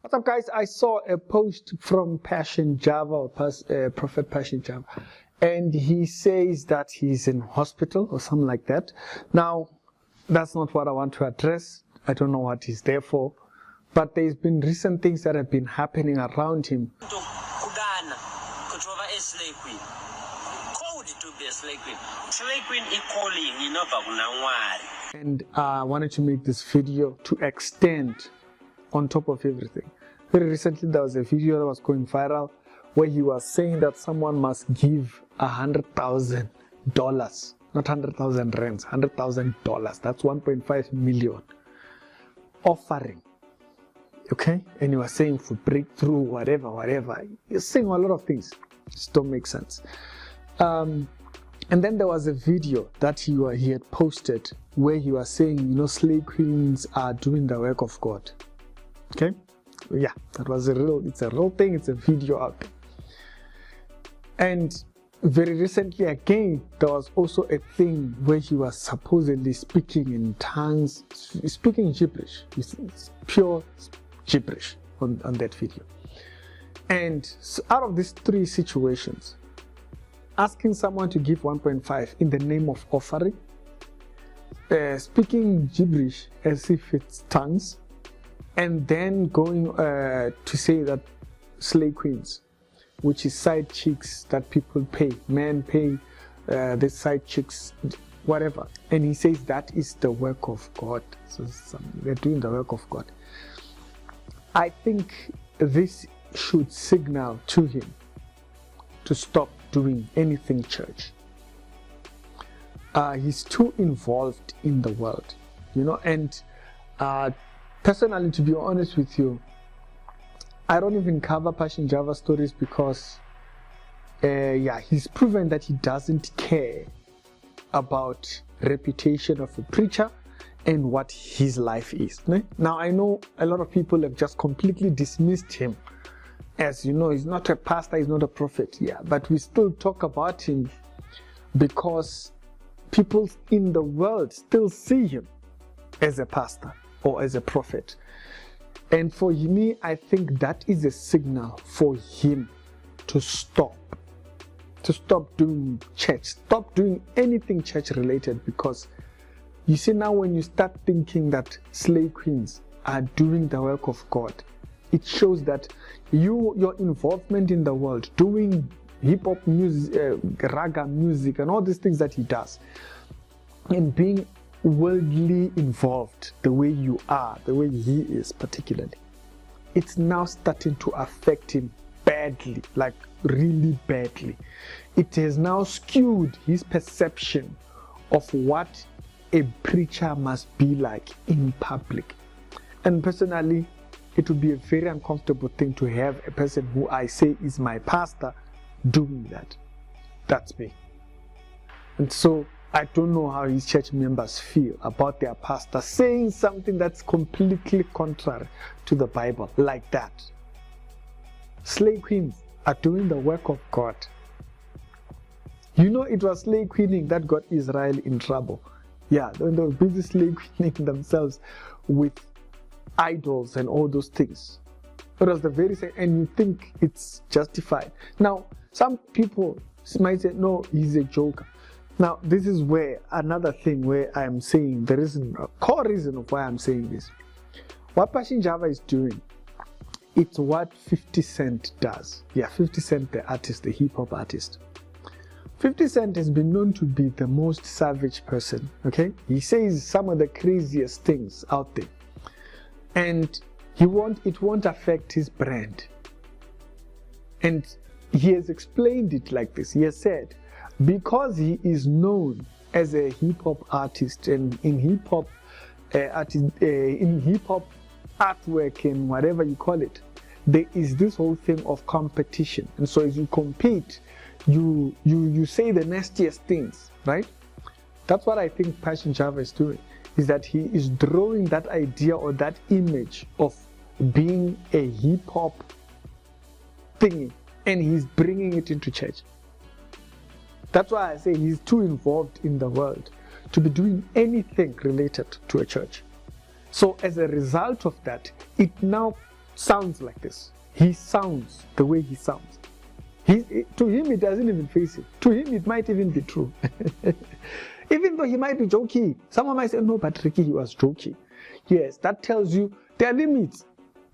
What's up, guys? I saw a post from Passion Java, or Prophet Passion Java, and he says that he's in hospital or something like that. Now, that's not what I want to address. I don't know what he's there for, but there's been recent things that have been happening around him. And I wanted to make this video to extend on top of everything. Very recently, there was a video that was going viral where he was saying that someone must give $100,000, not 100,000 rands, $100,000. That's 1.5 million offering. Okay, and he was saying for breakthrough, whatever. He's saying a lot of things. Just don't make sense. And then there was a video that he had posted where he was saying, slay queens are doing the work of God. Okay, yeah, it's a real thing. It's a video out there. And very recently again, there was also a thing where he was supposedly speaking in tongues, speaking gibberish. It's pure gibberish on that video. And so out of these three situations, asking someone to give 1.5 in the name of offering, speaking gibberish as if it's tongues, and then going to say that slay queens, which is side chicks that people pay, men pay the side chicks, whatever. And he says that is the work of God. So they're doing the work of God. I think this should signal to him to stop doing anything church. He's too involved in the world, and personally, to be honest with you, I don't even cover Passion Java stories because he's proven that he doesn't care about reputation of a preacher and what his life is. Now, I know a lot of people have just completely dismissed him as, he's not a pastor, he's not a prophet. Yeah, but we still talk about him because people in the world still see him as a pastor or as a prophet. And for me, I think that is a signal for him to stop doing church, stop doing anything church related, because you see now when you start thinking that slay queens are doing the work of God, it shows that your involvement in the world, doing hip-hop music, raga music, and all these things that he does, and being worldly involved the way you are, the way he is particularly, it's now starting to affect him badly, like really badly. It has now skewed his perception of what a preacher must be like in public. And personally, it would be a very uncomfortable thing to have a person who I say is my pastor doing that. That's me. And so I don't know how his church members feel about their pastor saying something that's completely contrary to the Bible like that. Slay queens are doing the work of God. It was slay queening that got Israel in trouble. Yeah, when they were busy slay queening themselves with idols and all those things. It was the very same, and you think it's justified. Now, some people might say, no, he's a joker. Now, this is where another thing where I'm saying there is a core reason of why I'm saying this. What Passion Java is doing, it's what 50 Cent does. Yeah, 50 Cent, the artist, the hip-hop artist. 50 Cent has been known to be the most savage person, okay? He says some of the craziest things out there. And it won't affect his brand. And he has explained it like this. He has said, because he is known as a hip-hop artist, and in hip-hop artwork and whatever you call it, there is this whole thing of competition. And so as you compete, you say the nastiest things, right? That's what I think Passion Java is doing, is that he is drawing that idea or that image of being a hip-hop thingy, and he's bringing it into church. That's why I say he's too involved in the world to be doing anything related to a church. So as a result of that, it now sounds like this. He sounds the way he sounds. To him, it doesn't even face it. To him, it might even be true. Even though he might be joking. Someone might say, no, but Ricky, he was joking. Yes, that tells you there are limits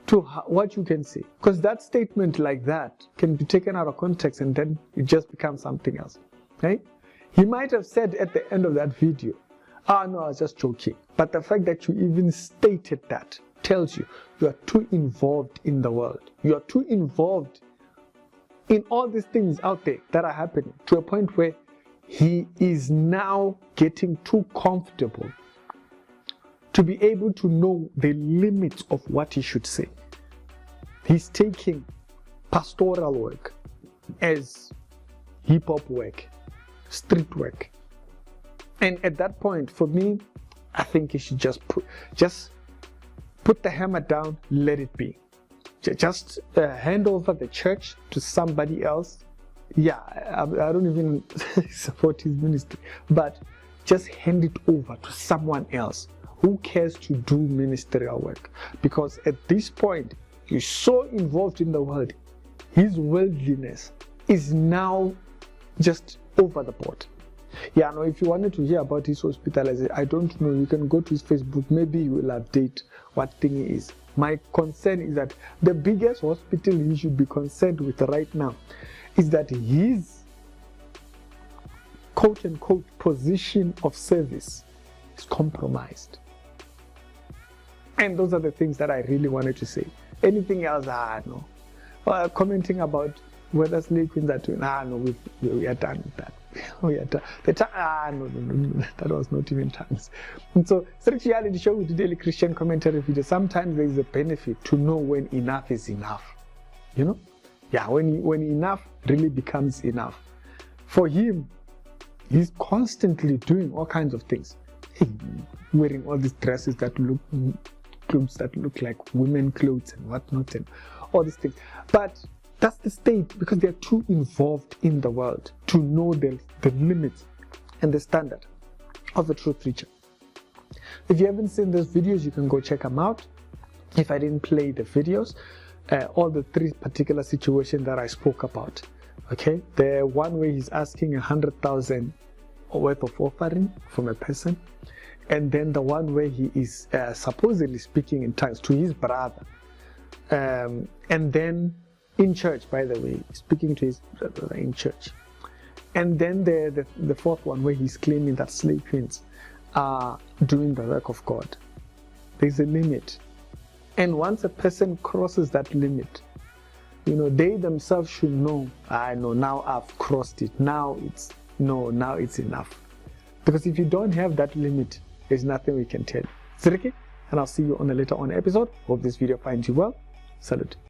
to what you can say. Because that statement like that can be taken out of context and then it just becomes something else. Right? He might have said at the end of that video, oh, no, I was just joking. But the fact that you even stated that tells you are too involved in the world. You are too involved in all these things out there that are happening to a point where he is now getting too comfortable to be able to know the limits of what he should say. He's taking pastoral work as hip-hop work, street work. And at that point, for me, I think he should just put the hammer down, let it be. Just hand over the church to somebody else. Yeah, I don't even support his ministry, but just hand it over to someone else who cares to do ministerial work. Because at this point, he's so involved in the world, his worldliness is now just over the board. Yeah, no, if you wanted to hear about his hospitalization, I don't know, you can go to his Facebook, maybe he will update what thing he is. My concern is that the biggest hospital he should be concerned with right now is that his quote-unquote position of service is compromised. And those are the things that I really wanted to say. Anything else, no. Commenting about whether slave queens are doing, no, we are done with that. We are done. No, that was not even tongues. And so, Strict Reality Show with the Daily Christian Commentary video. Sometimes there is a benefit to know when enough is enough. You know? Yeah, when enough really becomes enough. For him, he's constantly doing all kinds of things. Wearing all these dresses that look, clothes that look like women clothes and whatnot and all these things. But that's the state, because they're too involved in the world to know the limits and the standard of a true preacher. If you haven't seen those videos, you can go check them out. If I didn't play the videos, all the three particular situations that I spoke about. Okay, the one where he's asking 100,000 worth of offering from a person, and then the one where he is supposedly speaking in tongues to his brother, and then in church, by the way, speaking to his brother in church. And then the fourth one where he's claiming that slave queens are doing the work of God. There's a limit. And once a person crosses that limit, they themselves should know, I know, now I've crossed it. Now it's enough. Because if you don't have that limit, there's nothing we can tell you. It's Ricky, and I'll see you on a later on episode. Hope this video finds you well. Salute.